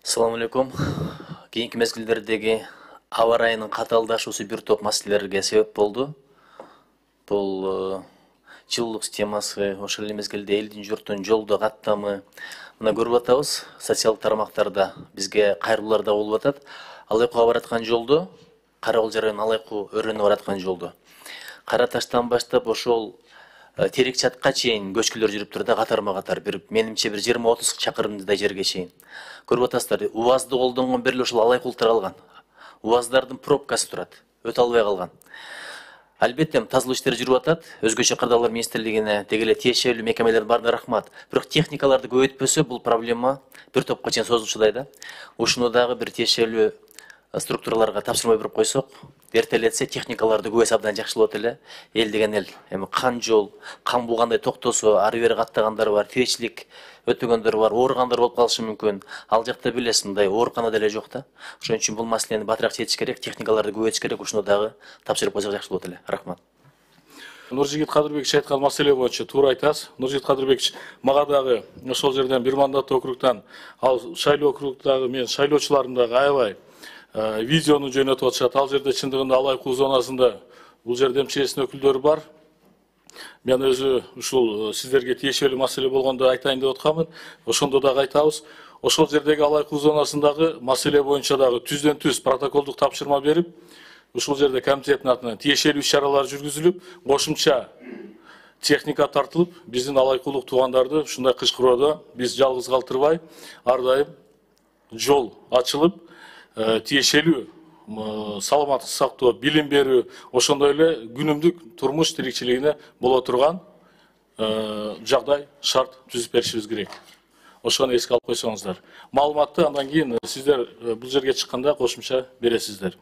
Assalamu alaikum. Keyinки mezgilдердеги аба ырайынын катаалдашуусу бир топ маселелерге себеп болду. Бул жылуулук системасы, ошол эле мезгилде элдин журттун жолдо каттамы мына көрүп атабыз. Социалдык тармактарда бизге кайрылуулар да болуп атат. Алайкуга бараткан жолдо, Каракөл районунун Алайку өрүнүнө бараткан жолдо. Кара Таштан баштап ошол Терек чатка чейин көчкүлөр жүрүп турда катарма катар бир менимче бир 20-30 чакырымдай жерге чейин. Көрүп атасыздар, УАЗды колдонгон бир эле ошол Алайкул таралган. УАЗдардын пробкасы турат, өтө албай калган. Албетте тазалоо иштери жүрүп атат. Өзгөчө кырдаалар министрлигине деги эле тиешелүү мекемелердин баарына рахмат. Бирок техникаларды көбөйтпөсө бул проблема бир топко чейин созулчудай да. Ушуну дагы бир тиешелүү структураларга тапшырма берип койсок, эртелетсе техникаларды көбөйсө абдан жакшы болот эле. Эл деген эл эми кан жол, кан булгандай токтосо, ары бери каттагандар бар, тиричилик өтөгөндөр бар, ооругандар болуп калышы мүмкүн. Ал жакта билесиз, мындай оорукана деле жок да. Ошон үчүн бул маселени батыраак чечиш керек, техникаларды көбөйтүш керек, ушуну дагы тапшырып койсок жакшы болот эле. Рахмат. Нуржигит Кадырбекович айткан маселе боюнча туура айтасыз. Нуржигит Кадырбекович мага дагы ошол жерден бир мандаттуу округтан, ал шайлоо округдагы мен шайлоочуларым дагы аябай видеону жөнөтүп атышат. Ал жерде чындыгында Алайку зонасында бул жерде МЧСтин өкүлдөрү бар. Мен өзү ушул сиздерге тиешелүү маселе болгондо айтайын деп атканмын. Ошондо дагы айтабыз. Ошол жердеги Алайку зонасындагы маселе боюнча дагы түздөн түз протоколдук тапшырма берип, ушул жерде комитеттин атынан тиешелүү иш-чаралар жүргүзүлүп, кошумча техника тартылып, биздин алайкулук туугандарды ушундай кычкыроодо биз жалгыз калтырбай, ар дайым жол ачылып, тиешелүү саламаттык сактоо, билим берүү, ошондой эле күнүмдүк турмуш тиричилигине боло турган жагдай, шарт түзүп беришибиз керек. Ошону эске алып койсоңуздар. Маалыматты андан кийин сиздер бул жерге чыкканда кошумча бересиздер.